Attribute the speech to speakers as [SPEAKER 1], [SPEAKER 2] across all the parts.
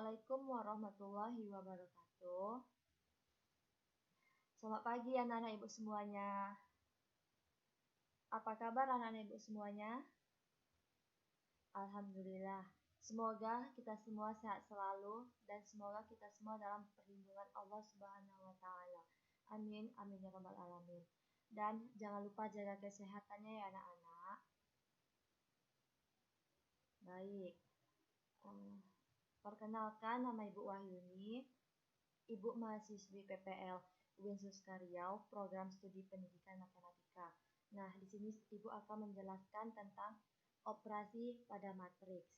[SPEAKER 1] Assalamualaikum warahmatullahi wabarakatuh. Selamat pagi anak-anak ibu semuanya. Apa kabar anak-anak ibu semuanya? Alhamdulillah. Semoga kita semua sehat selalu dan semoga kita semua dalam perlindungan Allah Subhanahu wa taala. Amin amin ya rabbal alamin. Dan jangan lupa jaga kesehatannya ya anak-anak. Baik. Perkenalkan, nama Ibu Wahyuni, Ibu mahasiswi PPL UIN Suskariau, Program Studi Pendidikan Matematika. Nah, di sini Ibu akan menjelaskan tentang operasi pada matriks.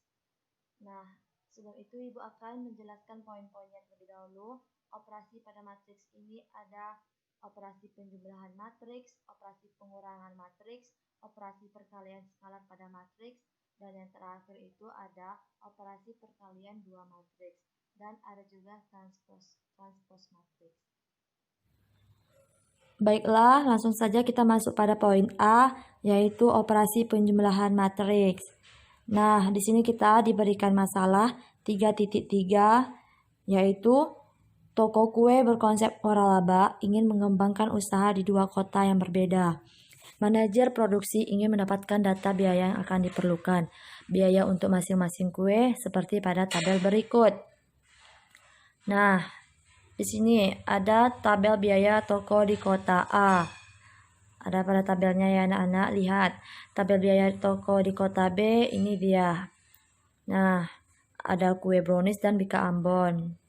[SPEAKER 1] Nah, sebelum itu Ibu akan menjelaskan poin-poinnya terlebih dahulu. Operasi pada matriks ini ada operasi penjumlahan matriks, operasi pengurangan matriks, operasi perkalian skalar pada matriks, dan yang terakhir itu ada operasi perkalian dua matriks, dan ada juga transpose matriks. Baiklah, langsung saja kita masuk pada poin A, yaitu operasi penjumlahan matriks. Nah, di sini kita diberikan masalah 3.3, yaitu toko kue berkonsep waralaba ingin mengembangkan usaha di dua kota yang berbeda. Manajer produksi ingin mendapatkan data biaya yang akan diperlukan. Biaya untuk masing-masing kue seperti pada tabel berikut. Nah, di sini ada tabel biaya toko di kota A. Ada pada tabelnya ya anak-anak, lihat. Tabel biaya toko di kota B, ini dia. Nah, ada kue brownies dan bika Ambon.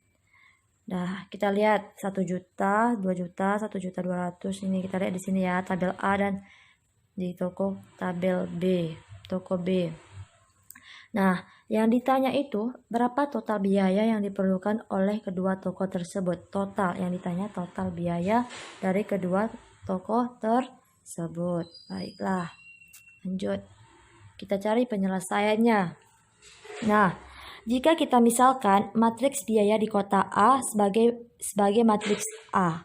[SPEAKER 1] Nah, kita lihat 1 juta, 2 juta, 1.200.000. Ini kita lihat di sini ya, tabel A dan di toko tabel B, toko B. Nah, yang ditanya itu berapa total biaya yang diperlukan oleh kedua toko tersebut. Total, yang ditanya total biaya dari kedua toko tersebut. Baiklah, lanjut. Kita cari penyelesaiannya. Nah, jika kita misalkan matriks biaya di kota A sebagai matriks A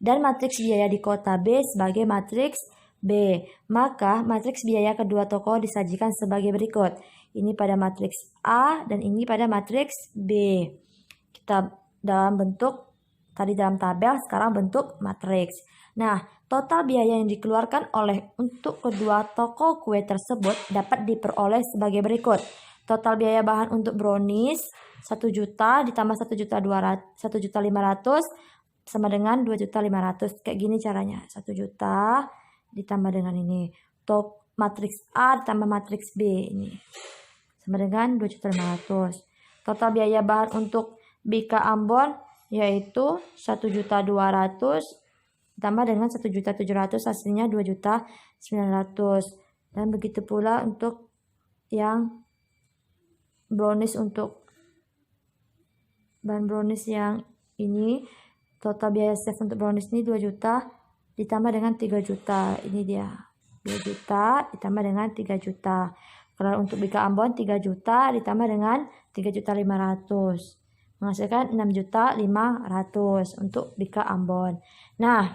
[SPEAKER 1] dan matriks biaya di kota B sebagai matriks B, maka matriks biaya kedua toko disajikan sebagai berikut. Ini pada matriks A dan ini pada matriks B. Kita dalam bentuk, tadi dalam tabel, sekarang bentuk matriks. Nah, total biaya yang dikeluarkan untuk kedua toko kue tersebut dapat diperoleh sebagai berikut. Total biaya bahan untuk brownies 1 juta ditambah 1.500.000 sama dengan 2.500.000. Kayak gini caranya. 1 juta ditambah dengan ini. Matriks A ditambah matriks B ini. Sama dengan 2.500.000. Total biaya bahan untuk bika Ambon yaitu 1.200.000 ditambah dengan 1.700.000, hasilnya 2.900.000. Dan begitu pula untuk yang brownies, untuk bahan brownies yang ini, total biaya chef untuk brownies ini 2 juta ditambah dengan 3 juta. Ini dia, 2 juta ditambah dengan 3 juta. Kalau untuk bika Ambon 3 juta ditambah dengan 3.500.000, menghasilkan 6.500.000 untuk bika Ambon. Nah,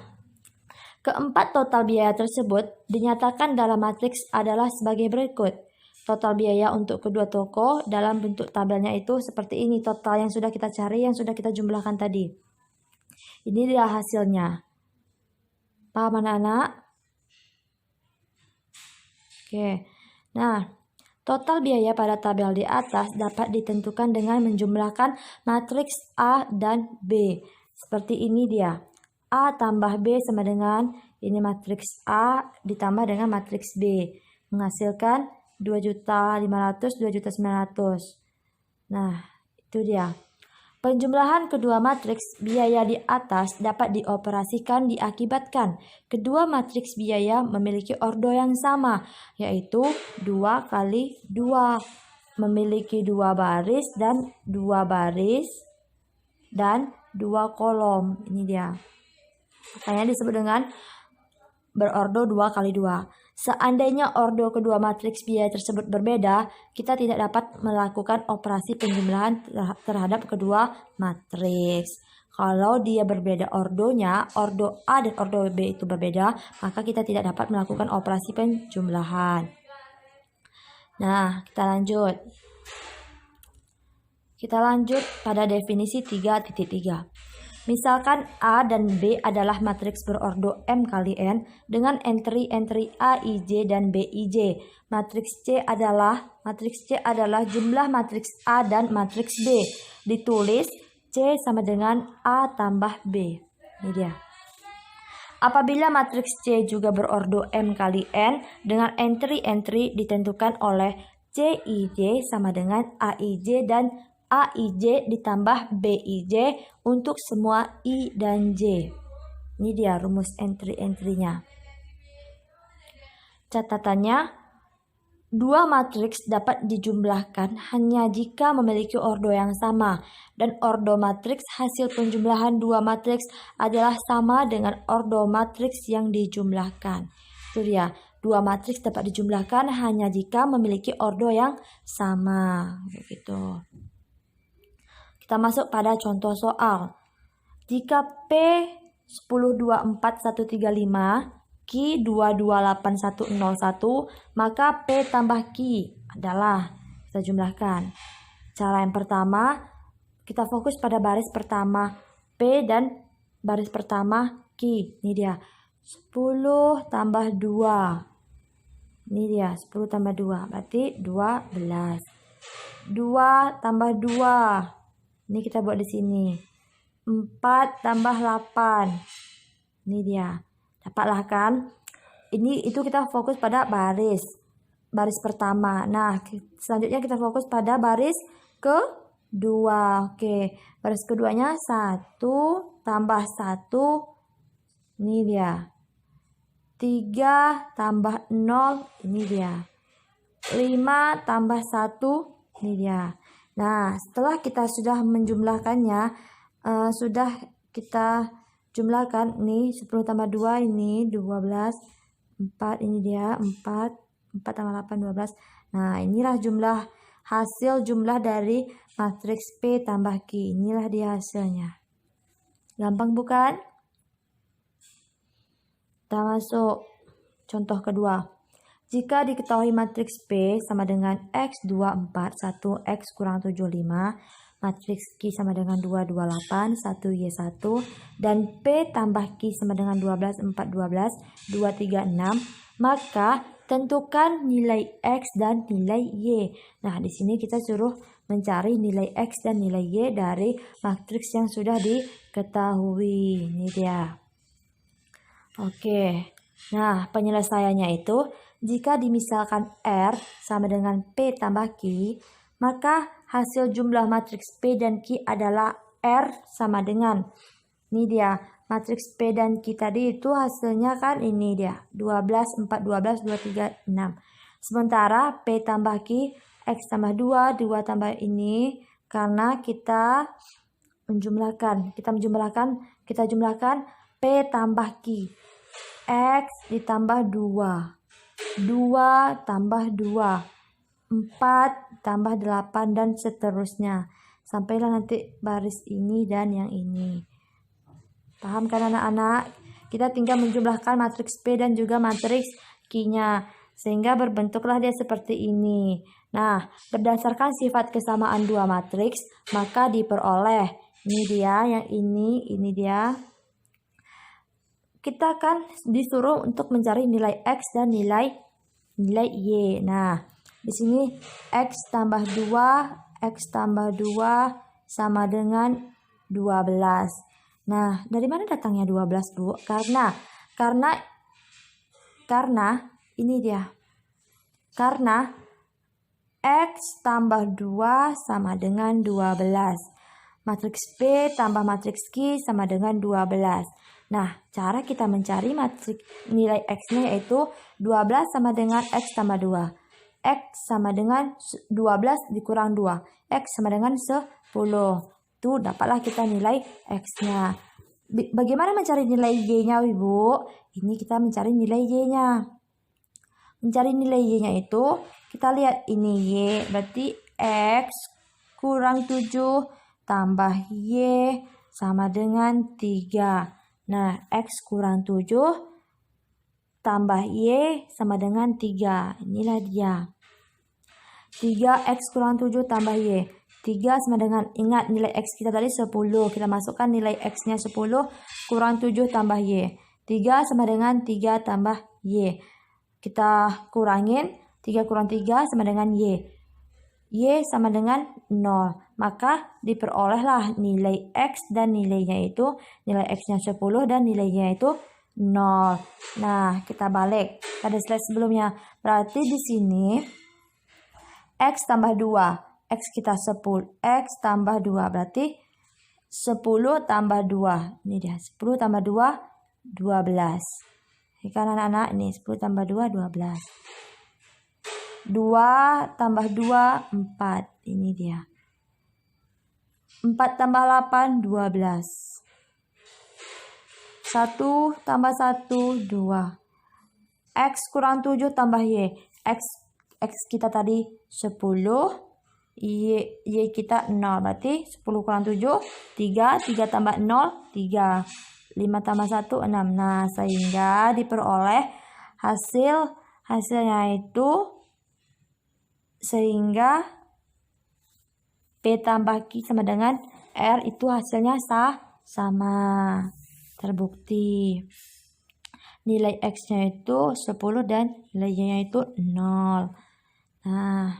[SPEAKER 1] keempat total biaya tersebut dinyatakan dalam matriks adalah sebagai berikut. Total biaya untuk kedua toko dalam bentuk tabelnya itu seperti ini. Total yang sudah kita cari, yang sudah kita jumlahkan tadi. Ini dia hasilnya. Paham anak-anak? Oke. Nah, total biaya pada tabel di atas dapat ditentukan dengan menjumlahkan matriks A dan B. Seperti ini dia. A tambah B sama dengan ini matriks A ditambah dengan matriks B. Menghasilkan 2.500.000, 2.900.000. Nah, itu dia. Penjumlahan kedua matriks biaya di atas dapat dioperasikan diakibatkan kedua matriks biaya memiliki ordo yang sama, yaitu 2 kali 2, memiliki 2 baris dan 2 baris dan 2 kolom. Ini dia. Makanya disebut dengan berordo 2 kali 2. Seandainya ordo kedua matriks biaya tersebut berbeda, kita tidak dapat melakukan operasi penjumlahan terhadap kedua matriks. Kalau dia berbeda ordonya, ordo A dan ordo B itu berbeda, maka kita tidak dapat melakukan operasi penjumlahan. Nah, kita lanjut. Kita lanjut pada definisi 3.3. Misalkan A dan B adalah matriks berordo M kali N dengan entry-entry A, I, J, dan B, I, J. Matriks C adalah jumlah matriks A dan matriks B. Ditulis C sama dengan A tambah B. Ini dia. Apabila matriks C juga berordo M kali N dengan entry-entry ditentukan oleh C, I, J sama dengan A, I, J dan A, I, J ditambah B, I, J untuk semua I dan J. Ini dia rumus entry-entry-nya. Catatannya, dua matriks dapat dijumlahkan hanya jika memiliki ordo yang sama. Dan ordo matriks hasil penjumlahan dua matriks adalah sama dengan ordo matriks yang dijumlahkan. Itu dia, dua matriks dapat dijumlahkan hanya jika memiliki ordo yang sama. Begitu. Kita masuk pada contoh soal. Jika P 1024.135, Q 228101, maka P tambah Q adalah, kita jumlahkan. Cara yang pertama, kita fokus pada baris pertama P dan baris pertama Q. Ini dia, 10 tambah 2. Ini dia, 10 tambah 2, berarti 12. 2 tambah 2. Ini kita buat di sini. 4 tambah 8. Ini dia. Dapatlah kan? Itu kita fokus pada baris pertama. Nah, selanjutnya kita fokus pada baris kedua. Oke, baris keduanya 1 tambah 1. Ini dia. 3 tambah 0. Ini dia. 5 tambah 1. Ini dia. Nah, setelah kita sudah menjumlahkannya, sudah kita jumlahkan, nih 10 tambah 2 ini 12, 4 ini dia 4 tambah 8 12. Nah, inilah hasil jumlah dari matriks P tambah Q. Inilah dia hasilnya. Gampang bukan? Kita masuk contoh kedua. Jika diketahui matriks P sama dengan X24, 1X kurang 75, matriks Q sama dengan 228, 1Y1, dan P tambah Q sama dengan 12, 4, 12, 2, 3, 6, maka tentukan nilai X dan nilai Y. Nah, di sini kita suruh mencari nilai X dan nilai Y dari matriks yang sudah diketahui. Ini dia. Oke. Nah, penyelesaiannya itu, jika dimisalkan R sama dengan P tambah Q, maka hasil jumlah matriks P dan Q adalah R sama dengan, ini dia, matriks P dan Q tadi itu hasilnya kan ini dia, 12, 4, 12, 2, 3, 6. Sementara P tambah Q, X tambah 2, 2 tambah ini, karena kita jumlahkan P tambah Q. X ditambah 2, 2 tambah 2, 4 tambah 8 dan seterusnya. Sampailah nanti baris ini dan yang ini. Paham kan anak-anak? Kita tinggal menjumlahkan matriks P dan juga matriks Q-nya. Sehingga berbentuklah dia seperti ini. Nah, berdasarkan sifat kesamaan dua matriks, maka diperoleh. Ini dia, yang ini dia. Kita kan disuruh untuk mencari nilai X dan nilai Y. Nah, di sini X tambah 2 sama dengan 12. Nah, dari mana datangnya 12, Bu? Karena ini dia. Karena X tambah 2 sama dengan 12. Matriks P tambah matriks Q sama dengan 12. Nah, cara kita mencari matriks nilai X-nya yaitu 12 sama dengan X tambah 2. X sama dengan 12 dikurang 2. X sama dengan 10. Itu dapatlah kita nilai X-nya. Bagaimana mencari nilai Y-nya, Ibu? Ini kita mencari nilai Y-nya. Mencari nilai Y-nya itu, kita lihat ini Y, berarti X kurang 7 tambah Y sama dengan 3. Nah, X kurang 7 tambah Y sama dengan 3. Inilah dia. 3X kurang 7 tambah Y. 3 sama dengan, ingat nilai X kita tadi 10. Kita masukkan nilai X-nya 10 kurang 7 tambah Y. 3 sama dengan 3 tambah Y. Kita kurangin, 3 kurang 3 sama dengan Y. Y sama dengan 0. Maka diperolehlah nilai X dan nilainya itu, nilai X-nya 10 dan nilainya itu 0. Nah, kita balik pada slide sebelumnya. Berarti di sini X tambah 2. X kita 10. X tambah 2. Berarti 10 tambah 2. Ini dia. 10 tambah 2, 12. Ini kan anak-anak. Ini 10 tambah 2, 12. 2 tambah 2, 4. Ini dia. 4 tambah 8, 12. 1 tambah 1, 2. X kurang 7 tambah Y. X kita tadi 10. Y kita 0. Berarti 10 kurang 7, 3. 3 tambah 0, 3. 5 tambah 1, 6. Nah, sehingga diperoleh hasilnya itu, sehingga P tambah Q sama dengan R itu hasilnya sama. Terbukti. Nilai X-nya itu 10 dan nilai Y-nya itu 0. Nah,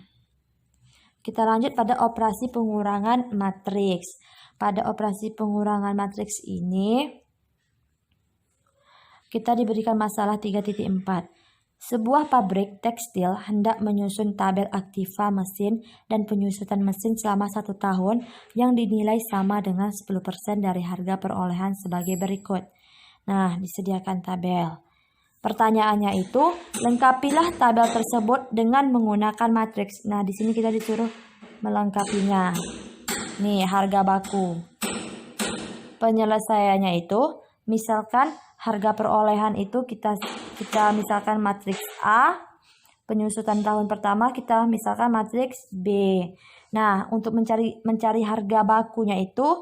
[SPEAKER 1] kita lanjut pada operasi pengurangan matriks. Pada operasi pengurangan matriks ini, kita diberikan masalah 3.4. Sebuah pabrik tekstil hendak menyusun tabel aktiva mesin dan penyusutan mesin selama 1 tahun yang dinilai sama dengan 10% dari harga perolehan sebagai berikut. Nah, disediakan tabel. Pertanyaannya itu, lengkapilah tabel tersebut dengan menggunakan matriks. Nah, di sini kita disuruh melengkapinya. Nih, harga baku. Penyelesaiannya itu, misalkan harga perolehan itu kita misalkan matriks A, penyusutan tahun pertama kita misalkan matriks B. Nah, untuk mencari harga bakunya itu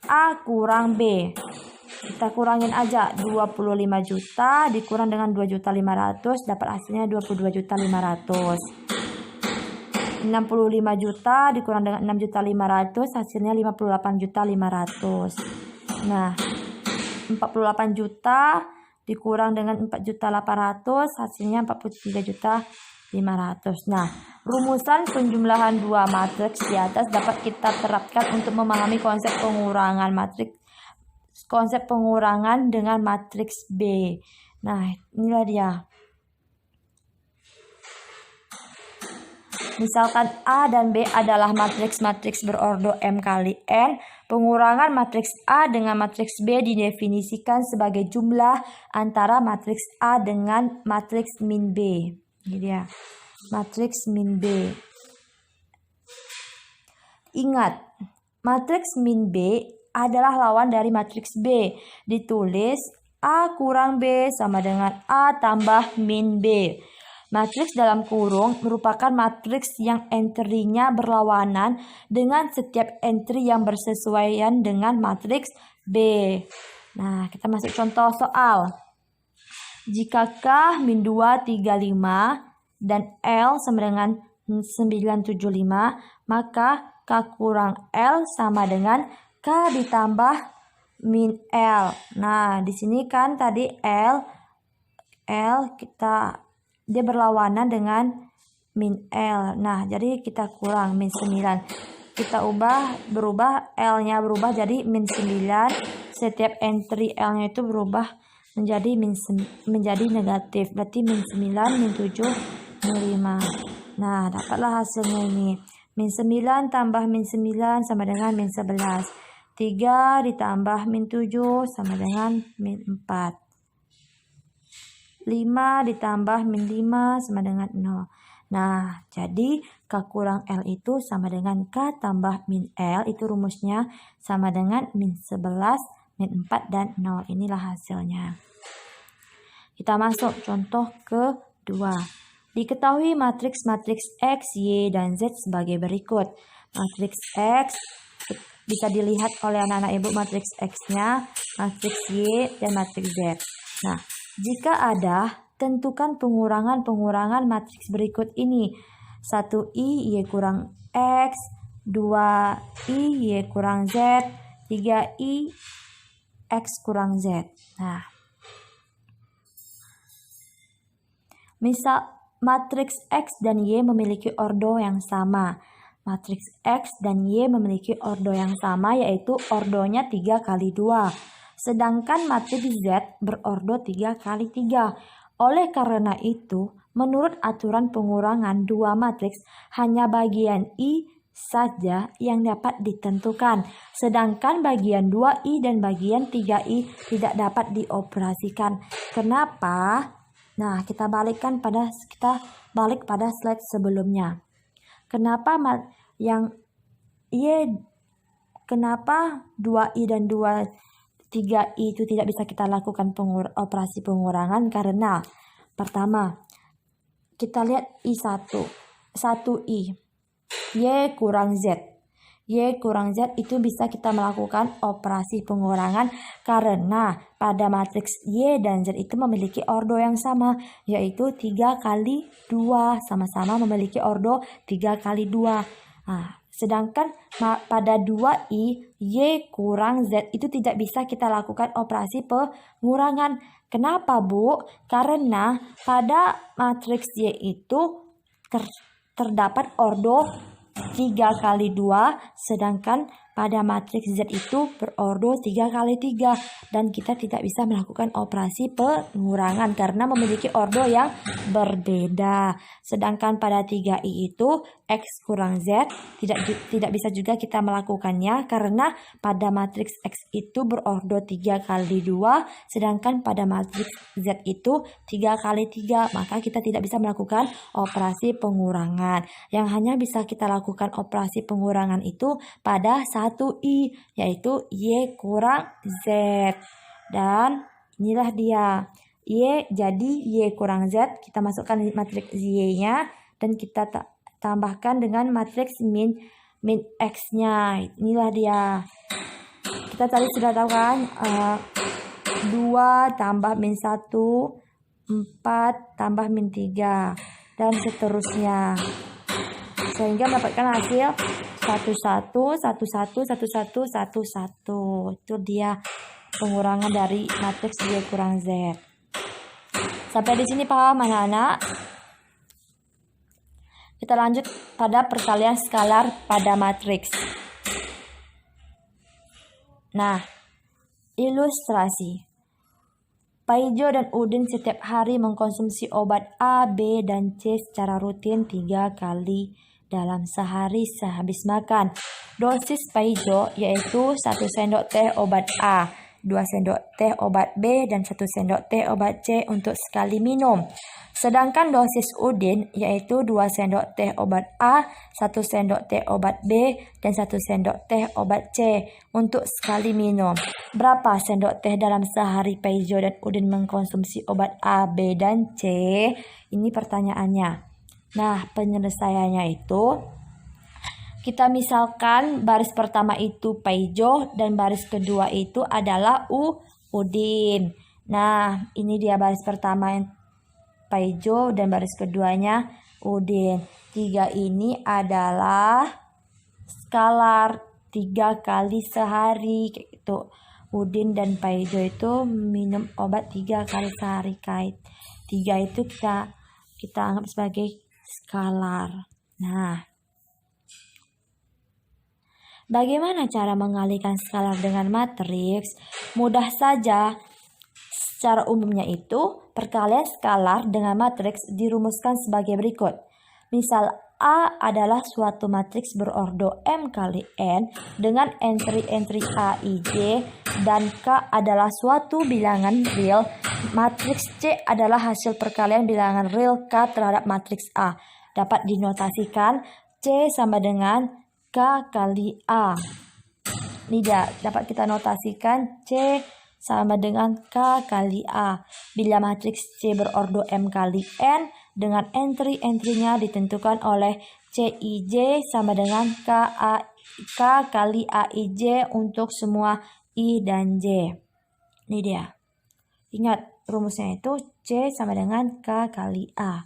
[SPEAKER 1] A kurang B. Kita kurangin aja 25 juta dikurang dengan 2.500.000 dapat hasilnya 22.500.000. 65 juta dikurang dengan 6.500.000 hasilnya 58.500.000. Nah, 48 juta dikurang dengan 4.800.000 hasilnya 43.500.000. Nah, rumusan penjumlahan dua matriks di atas dapat kita terapkan untuk memahami konsep pengurangan dengan matriks B. Nah, inilah dia. Misalkan A dan B adalah matriks-matriks berordo M kali N, pengurangan matriks A dengan matriks B didefinisikan sebagai jumlah antara matriks A dengan matriks min B. Ini dia, matriks min B. Ingat, matriks min B adalah lawan dari matriks B. Ditulis A kurang B sama dengan A tambah min B. Matriks dalam kurung merupakan matriks yang entry-nya berlawanan dengan setiap entry yang bersesuaian dengan matriks B. Nah, kita masuk contoh soal. Jika K min 2, 35 dan L sama dengan 975, maka K kurang L sama dengan K ditambah min L. Nah, di sini kan tadi L dia berlawanan dengan min L. Nah, jadi kita kurang min 9. Kita berubah L-nya berubah jadi min 9. Setiap entry L-nya itu berubah menjadi negatif. Berarti min 9, min 7, min 5. Nah, dapatlah hasilnya ini. Min 9 tambah min 9 sama dengan min 11. 3 ditambah min 7 sama dengan min 4. 5 ditambah min 5 sama dengan 0. Nah, jadi K kurang L itu sama dengan K tambah min L. Itu rumusnya sama dengan min 11, min 4, dan 0. Inilah hasilnya. Kita masuk contoh kedua. Diketahui matriks-matriks X, Y, dan Z sebagai berikut. Matriks X bisa dilihat oleh anak-anak ibu, matriks X-nya, matriks Y, dan matriks Z. Nah, jika ada, tentukan pengurangan matriks berikut ini. 1I, Y kurang X, 2i y kurang z, 3i x kurang z. Nah, misal matriks X dan Y memiliki ordo yang sama. Matriks X dan Y memiliki ordo yang sama, yaitu ordonya 3 kali 2. Sedangkan matriks Z berordo 3 kali 3. Oleh karena itu, menurut aturan pengurangan dua matriks, hanya bagian I saja yang dapat ditentukan. Sedangkan bagian 2i dan bagian 3i tidak dapat dioperasikan. Kenapa? Nah, kita balik pada slide sebelumnya. Kenapa kenapa 2i dan 3i itu tidak bisa kita lakukan operasi pengurangan? Karena pertama, kita lihat I1, 1i, y kurang z. Y kurang Z itu bisa kita melakukan operasi pengurangan karena pada matriks Y dan Z itu memiliki ordo yang sama, yaitu 3 kali 2, sama-sama memiliki ordo 3 kali 2. Nah, sedangkan pada 2i Y kurang Z itu tidak bisa kita lakukan operasi pengurangan. Kenapa, Bu? Karena pada matriks Y itu terdapat ordo 3 kali 2, sedangkan pada matriks Z itu berordo 3 kali 3, dan kita tidak bisa melakukan operasi pengurangan karena memiliki ordo yang berbeda. Sedangkan pada 3i itu X kurang Z tidak bisa juga kita melakukannya karena pada matriks X itu berordo 3 kali 2, sedangkan pada matriks Z itu 3 kali 3, maka kita tidak bisa melakukan operasi pengurangan. Yang hanya bisa kita lakukan operasi pengurangan itu pada 1i, yaitu Y kurang Z. Dan inilah dia. Jadi Y kurang Z, kita masukkan di matriks Y-nya dan kita tambahkan dengan matriks min X-nya. Inilah dia. Kita tadi sudah tahu kan, 2 tambah min 1, 4 tambah min 3, dan seterusnya. Sehingga mendapatkan hasil 11, 11, 11, 11. Itu dia pengurangan dari matriks Y kurang Z. Sampai di sini paham anak-anak? Kita lanjut pada perkalian skalar pada matriks. Nah, ilustrasi. Paijo dan Udin setiap hari mengkonsumsi obat A, B, dan C secara rutin 3 kali dalam sehari sehabis makan. Dosis Paijo yaitu 1 sendok teh obat A, 2 sendok teh obat B, dan 1 sendok teh obat C untuk sekali minum. Sedangkan dosis Udin yaitu 2 sendok teh obat A, 1 sendok teh obat B, dan 1 sendok teh obat C untuk sekali minum. Berapa sendok teh dalam sehari Paijo dan Udin mengkonsumsi obat A, B, dan C? Ini pertanyaannya. Nah, penyelesaiannya itu kita misalkan baris pertama itu Paijo dan baris kedua itu adalah Udin. Nah, ini dia baris pertama yang Paijo dan baris keduanya Udin. 3 ini adalah skalar 3 kali sehari kayak gitu. Udin dan Paijo itu minum obat 3 kali sehari. 3 itu kita anggap sebagai skalar. Nah, bagaimana cara mengalihkan skalar dengan matriks? Mudah saja. Secara umumnya itu, perkalian skalar dengan matriks dirumuskan sebagai berikut. Misal A adalah suatu matriks berordo M kali N dengan entry-entry A, I, J, dan K adalah suatu bilangan real. Matriks C adalah hasil perkalian bilangan real K terhadap matriks A. Dapat dinotasikan C sama dengan K kali A. Ini dapat kita notasikan C sama dengan K kali A. Bila matriks C berordo M kali N dengan entry-entrynya ditentukan oleh CIJ sama dengan K kali AIJ untuk semua I dan J. Ini dia. Ingat rumusnya itu C sama dengan K kali A.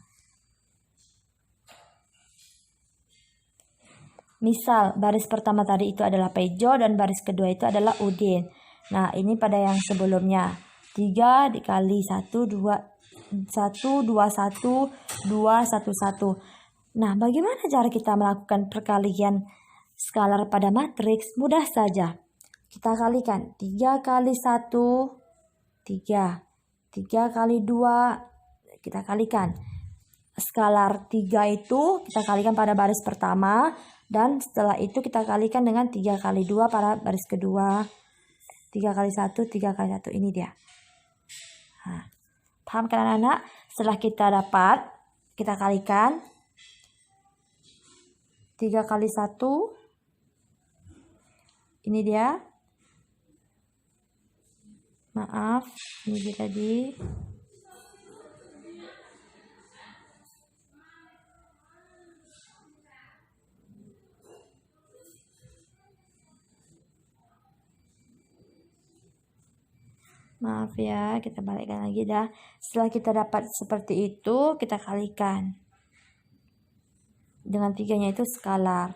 [SPEAKER 1] Misal baris pertama tadi itu adalah Pejo dan baris kedua itu adalah Udin. Nah, ini pada yang sebelumnya. 3 dikali 1, 2, 1, 2, 1, 2, 1, 1. Nah, bagaimana cara kita melakukan perkalian skalar pada matriks? Mudah saja. Kita kalikan 3 kali 1, 3. 3 kali 2, kita kalikan. Skalar 3 itu kita kalikan pada baris pertama. Dan setelah itu kita kalikan dengan 3 kali 2 pada baris kedua. 3 kali 1, 3 kali 1. Ini dia. Nah, paham kan anak-anak? Setelah kita dapat, kita kalikan. 3 kali 1. Ini dia. Maaf, ini dia tadi. Maaf ya, kita balikkan lagi dah. Setelah kita dapat seperti itu, kita kalikan. Dengan 3-nya itu skalar.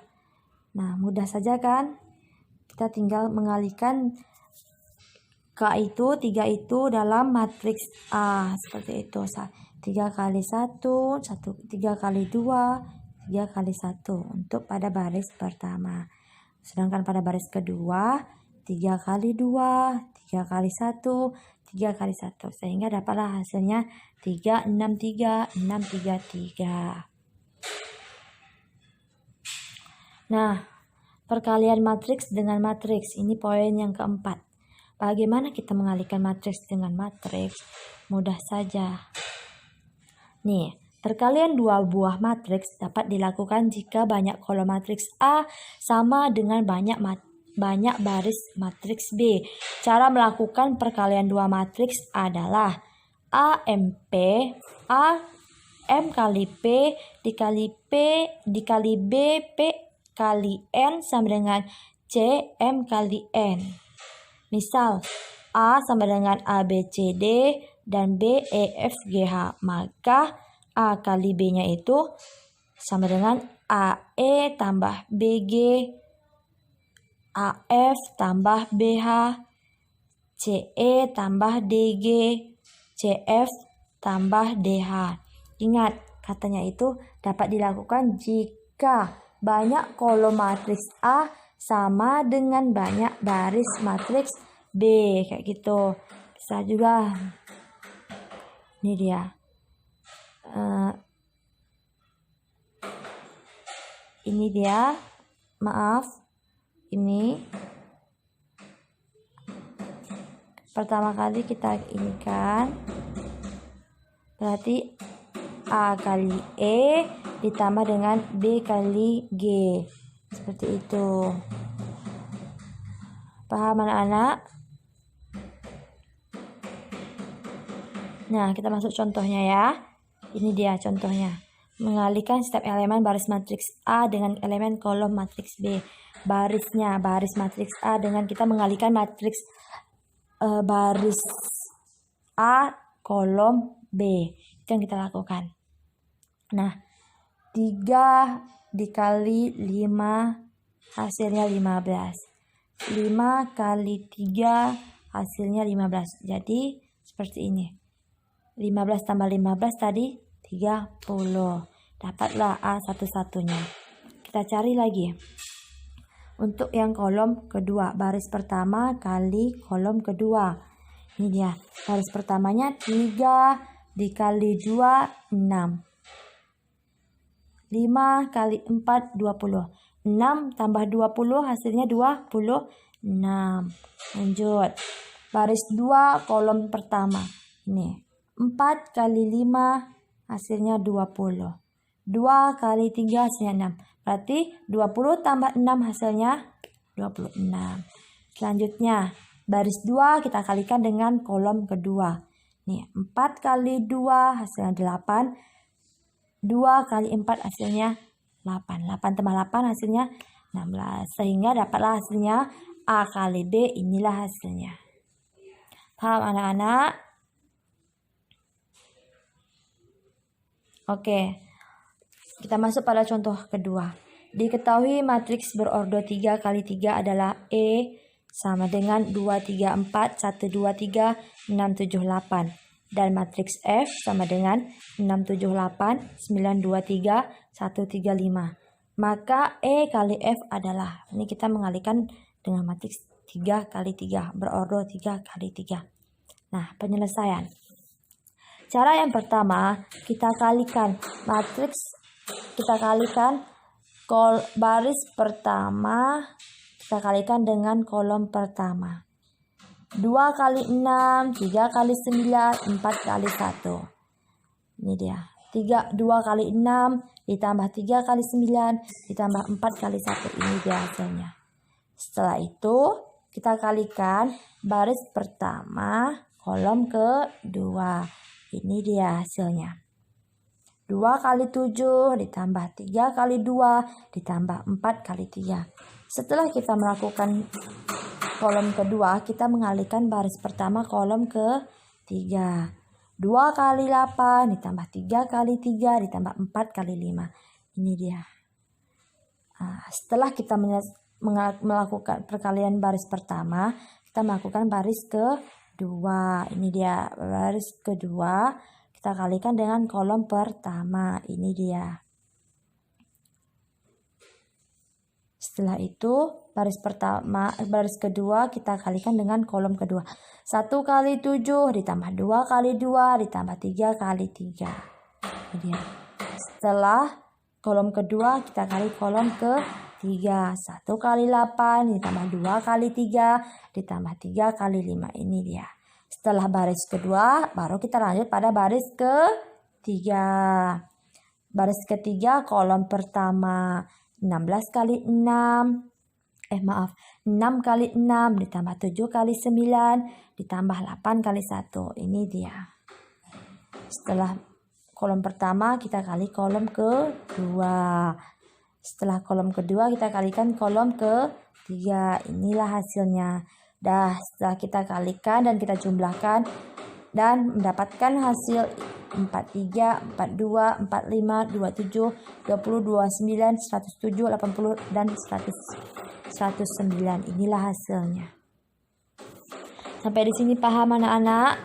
[SPEAKER 1] Nah, mudah saja kan? Kita tinggal mengalihkan K itu, 3 itu dalam matriks A. Seperti itu. 3 kali 1, 3 kali 2, 3 kali 1. Untuk pada baris pertama. Sedangkan pada baris kedua, 3 kali 2, 3 kali 1, 3 kali 1. Sehingga dapatlah hasilnya 3, 6, 3, 6, 3, 3. Nah, perkalian matriks dengan matriks. Ini poin yang keempat. Bagaimana kita mengalihkan matriks dengan matriks? Mudah saja. Nih, perkalian dua buah matriks dapat dilakukan jika banyak kolom matriks A sama dengan banyak baris matriks B. Cara melakukan perkalian dua matriks adalah AMP, A M kali P dikali B, P kali N sama dengan C, M kali N. Misal, A sama dengan ABCD dan B, E, F, G, H. Maka A kali B-nya itu sama dengan AE tambah BG, AF tambah BH, CE tambah DG, CF tambah DH. Ingat, katanya itu dapat dilakukan jika banyak kolom matriks A sama dengan banyak baris matriks B. Kayak gitu. Bisa juga. Ini dia. Ini dia. Maaf. Ini. Pertama kali kita ini kan. Berarti A kali E ditambah dengan B kali G. Seperti itu. Paham anak-anak? Nah, kita masuk contohnya ya. Ini dia contohnya. Mengalihkan setiap elemen baris matriks A dengan elemen kolom matriks B. Barisnya, baris matriks A dengan kita mengalihkan matriks baris A kolom B. Itu yang kita lakukan. Nah, 3 dikali 5 hasilnya 15. 5 kali 3 hasilnya 15. Jadi seperti ini. 15 tambah 15 tadi 30. Dapatlah A satu-satunya. Kita cari lagi. Untuk yang kolom kedua, baris pertama kali kolom kedua. Ini dia. Baris pertamanya 3 dikali 2 6. 5 kali 4 20. 6 tambah 20 hasilnya 26. Lanjut. Baris 2 kolom pertama. Ini. 4 kali 5 hasilnya 20. 2 kali 3 hasilnya 6. Berarti 20 tambah 6 hasilnya 26. Selanjutnya. Baris 2 kita kalikan dengan kolom kedua. Nih. 4 kali 2 hasilnya 8. 2 kali 4 hasilnya 8. 8 tambah 8 hasilnya 16. Sehingga dapatlah hasilnya A kali B. Inilah hasilnya. Paham anak-anak? Oke. Kita masuk pada contoh kedua. Diketahui matriks berordo 3 kali 3 adalah E sama dengan 2, 3, 4, 1, 2, 3, 6, 7, 8. Dan matriks F sama dengan 6, 7, 8, 9, 2, 3, 1, 3, 5. Maka E kali F adalah, ini kita mengalihkan dengan matriks 3 kali 3, berordo 3 kali 3. Nah, penyelesaian. Cara yang pertama, kita kalikan matriks, kita kalikan baris pertama, kita kalikan dengan kolom pertama. 2 kali 6, 3 kali 9, 4 kali 1. Ini dia. 2 kali 6 ditambah 3 kali 9 ditambah 4 kali 1. Ini dia hasilnya. Setelah itu kita kalikan baris pertama kolom kedua. Ini dia hasilnya. 2 kali 7 ditambah 3 kali 2 ditambah 4 kali 3. Setelah kita melakukan kolom kedua, kita mengalihkan baris pertama kolom ketiga. 2 kali 8 ditambah 3 kali 3 ditambah 4 kali 5. Ini dia. Nah, setelah kita melakukan perkalian baris pertama, kita melakukan baris kedua. Ini dia baris kedua. Kita kalikan dengan kolom pertama. Ini dia. Setelah itu baris kedua kita kalikan dengan kolom kedua. 1 kali 7 ditambah 2 kali 2 ditambah 3 kali 3. Ini dia. Setelah kolom kedua kita kali kolom ketiga. 1 kali 8 ditambah 2 kali 3 ditambah 3 kali 5. Ini dia. Setelah baris kedua, baru kita lanjut pada baris ketiga. Baris ketiga kolom pertama 16 kali 6. 6 kali 6 ditambah 7 kali 9 ditambah 8 kali 1. Ini dia. Setelah kolom pertama kita kali kolom kedua. Setelah kolom kedua kita kalikan kolom ketiga. Inilah hasilnya. Setelah kita kalikan dan kita jumlahkan dan mendapatkan hasil 43, 42, 45, 27, 20, 29, 107, 80 dan 109. Inilah hasilnya. Sampai di sini paham anak-anak?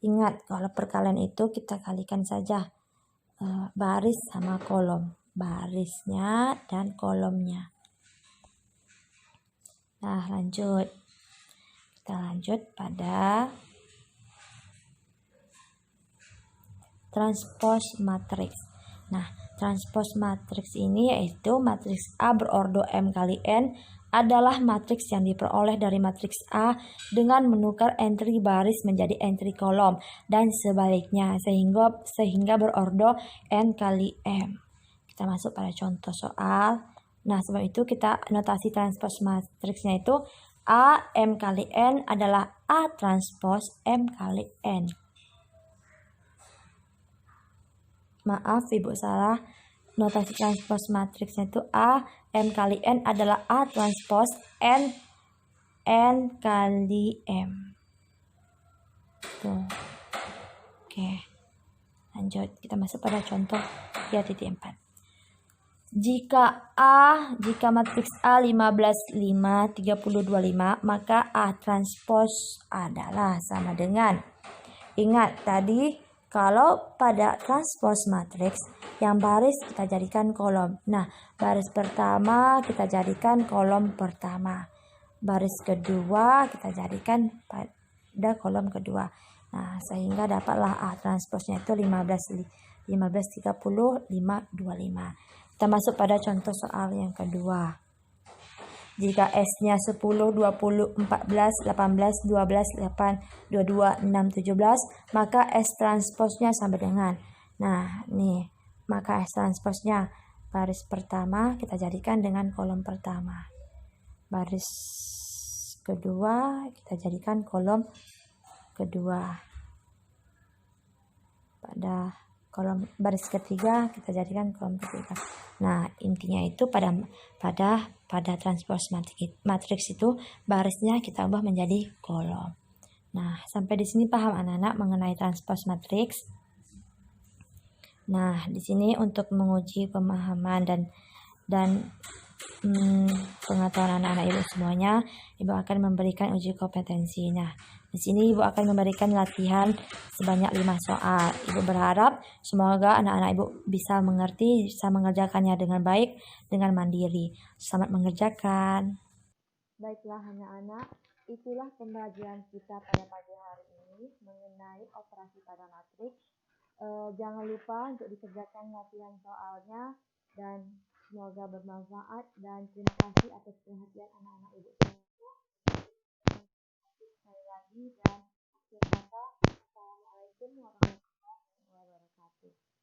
[SPEAKER 1] Ingat, kalau perkalian itu kita kalikan saja baris sama kolom, barisnya dan kolomnya. Nah, lanjut. Kita lanjut pada transpose matriks. Nah, transpose matriks ini yaitu matriks A berordo M kali N adalah matriks yang diperoleh dari matriks A dengan menukar entry baris menjadi entry kolom dan sebaliknya sehingga berordo N kali M. Kita masuk pada contoh soal. Nah, sebab itu kita notasi transpose matriksnya itu A M kali N adalah A transpose M kali N. Maaf, Ibu salah. Notasi transpose matriksnya itu A M kali N adalah A transpose N kali M. Tuh. Oke. Lanjut, kita masuk pada contoh 3.4. Jika matriks A 15, 5, 30, 25, maka A transpose adalah sama dengan. Ingat tadi kalau pada transpose matriks yang baris kita jadikan kolom. Nah, baris pertama kita jadikan kolom pertama. Baris kedua kita jadikan pada kolom kedua. Nah, sehingga dapatlah A transposnya itu 15, 30, 5, 25. Kita masuk pada contoh soal yang kedua. Jika S-nya 10, 20, 14, 18, 12, 8, 22, 6, 17, maka S transposnya sama dengan. Nah, nih, maka S transposnya baris pertama kita jadikan dengan kolom pertama. Baris kedua kita jadikan kolom kedua. Pada kolom baris ketiga kita jadikan kolom ketiga. Nah, intinya itu pada transpose matriks itu barisnya kita ubah menjadi kolom. Nah, sampai di sini paham anak-anak mengenai transpose matriks? Nah, di sini untuk menguji pemahaman dan pengetahuan anak-anak Ibu semuanya, Ibu akan memberikan uji kompetensi. Nah, di sini Ibu akan memberikan latihan sebanyak 5 soal. Ibu berharap semoga anak-anak Ibu bisa mengerti, bisa mengerjakannya dengan baik, dengan mandiri. Selamat mengerjakan. Baiklah anak-anak, itulah pembelajaran kita pada pagi hari ini mengenai operasi pada matriks. Jangan lupa untuk dikerjakan latihan soalnya dan semoga bermanfaat dan terima kasih atas perhatian anak-anak Ibu semua. Sekali lagi dan akhir kata, Assalamualaikum warahmatullahi wabarakatuh.